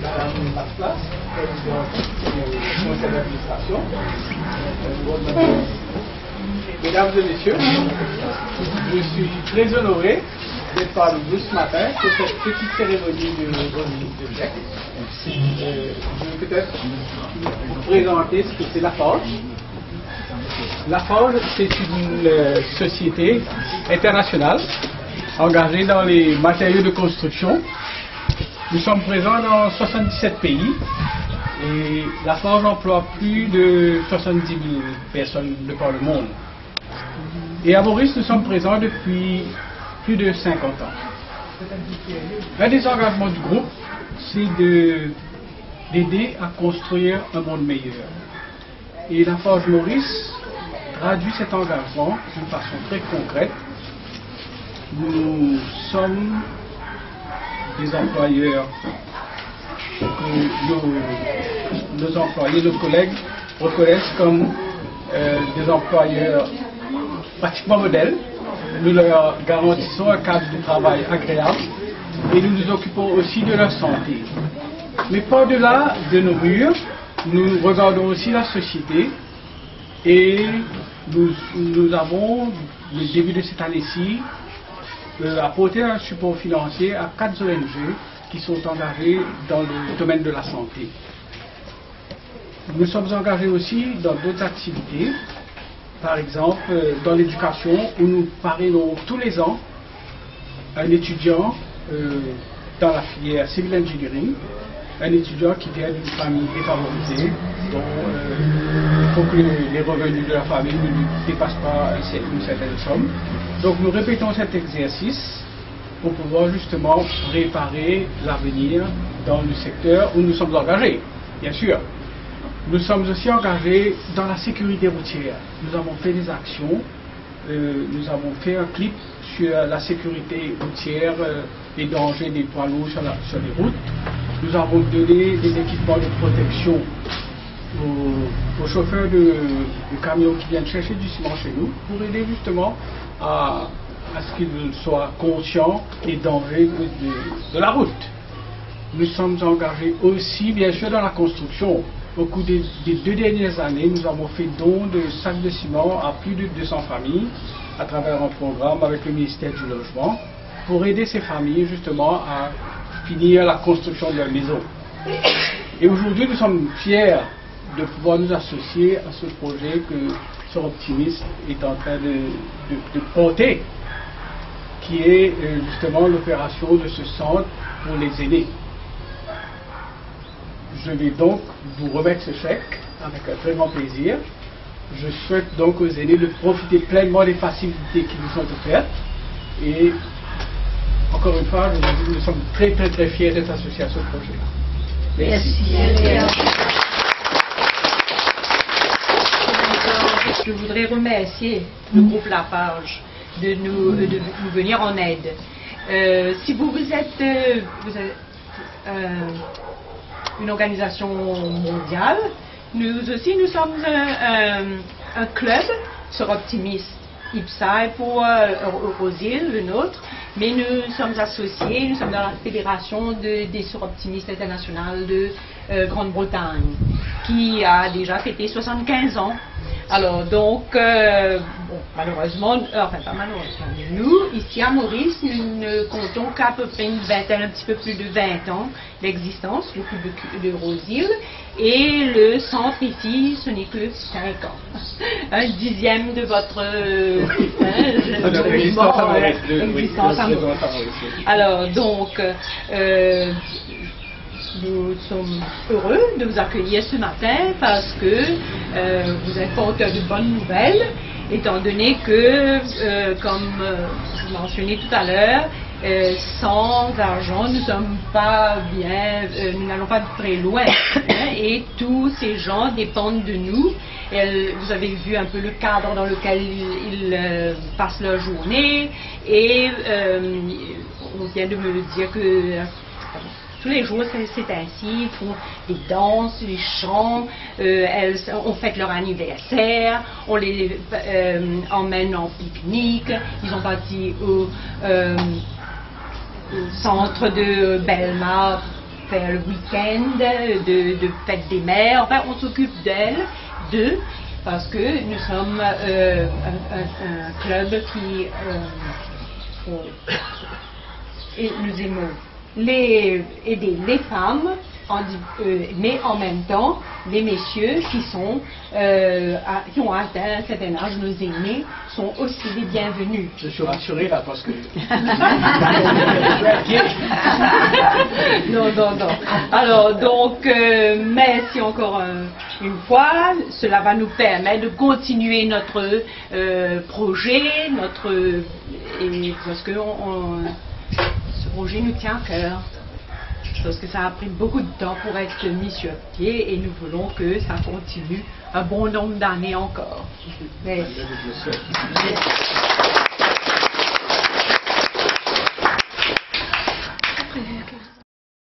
Madame Maslas, présidente du conseil d'administration. Mesdames et messieurs, je suis très honoré d'être parmi vous ce matin pour cette petite cérémonie de remise de chèques. Je vais peut-être vous présenter ce que c'est la Forge. La Forge, c'est une société internationale engagée dans les matériaux de construction. Nous sommes présents dans 77 pays et la Forge emploie plus de 70 000 personnes de par le monde. Et à Maurice, nous sommes présents depuis plus de 50 ans. Un des engagements du groupe, c'est d'aider à construire un monde meilleur. Et la Forge Maurice traduit cet engagement d'une façon très concrète. Nous sommes des employeurs que nos employés, nos collègues reconnaissent comme des employeurs pratiquement modèles. Nous leur garantissons un cadre de travail agréable et nous nous occupons aussi de leur santé. Mais par-delà de nos murs, nous regardons aussi la société et nous avons, le début de cette année-ci, apporté un support financier à 4 ONG qui sont engagées dans le domaine de la santé. Nous sommes engagés aussi dans d'autres activités, par exemple dans l'éducation où nous parrainons tous les ans un étudiant dans la filière civil engineering, un étudiant qui vient d'une famille défavorisée, dont il faut que les revenus de la famille ne dépassent pas une certaine somme. Donc nous répétons cet exercice pour pouvoir justement préparer l'avenir dans le secteur où nous sommes engagés, bien sûr. Nous sommes aussi engagés dans la sécurité routière. Nous avons fait des actions, nous avons fait un clip sur la sécurité routière, les dangers des poids lourds sur les routes. Nous avons donné des équipements de protection aux chauffeurs de camions qui viennent chercher du ciment chez nous pour aider justement à ce qu'ils soient conscients des dangers de la route. Nous sommes engagés aussi bien sûr dans la construction. Au cours des 2 dernières années, nous avons fait don de sacs de ciment à plus de 200 familles à travers un programme avec le ministère du Logement pour aider ces familles justement à finir la construction de leur maison. Et aujourd'hui, nous sommes fiers de pouvoir nous associer à ce projet que Soroptimist est en train de porter, qui est justement l'opération de ce centre pour les aînés. Je vais donc vous remettre ce chèque avec un très grand plaisir. Je souhaite donc aux aînés de profiter pleinement des facilités qui nous sont offertes. Et encore une fois, je vous dis que nous sommes très très très fiers d'être associés à ce projet-là. Merci. Je voudrais remercier le groupe La Forge de nous venir en aide. Si vous êtes une organisation mondiale, nous aussi nous sommes un club Soroptimist. IPSA pour Rosil, le nôtre, mais nous sommes associés, nous sommes dans la fédération des Soroptimistes internationales de Grande-Bretagne, qui a déjà fêté 75 ans. Alors donc, bon, malheureusement, enfin pas malheureusement, nous, ici à Maurice, nous ne comptons qu'à peu près une vingtaine, un petit peu plus de 20 ans d'existence, le club de Rosil, et le centre ici, ce n'est que 5 ans. Un dixième de votre existence à Maurice. Alors donc, nous sommes heureux de vous accueillir ce matin parce que vous êtes porteur de bonnes nouvelles, étant donné que, comme vous mentionnez tout à l'heure, sans argent, nous sommes pas bien, nous n'allons pas très loin, hein, et tous ces gens dépendent de nous. Vous avez vu un peu le cadre dans lequel ils passent leur journée, et on vient de me dire que tous les jours, c'est ainsi, ils font des danses, des chants, on fête leur anniversaire, on les emmène en pique-nique, ils ont parti au centre de Belmar faire le week-end de fête des mères. Enfin, on s'occupe d'eux, parce que nous sommes un club qui et nous aimons aider les femmes, mais en même temps, les messieurs qui ont atteint un certain âge, nos aînés, sont aussi les bienvenus. Je suis rassuré là parce que... Non. Alors, donc, merci encore une fois. Cela va nous permettre de continuer notre projet, parce que ce projet nous tient à cœur. Parce que ça a pris beaucoup de temps pour être mis sur pied et nous voulons que ça continue un bon nombre d'années encore. Merci.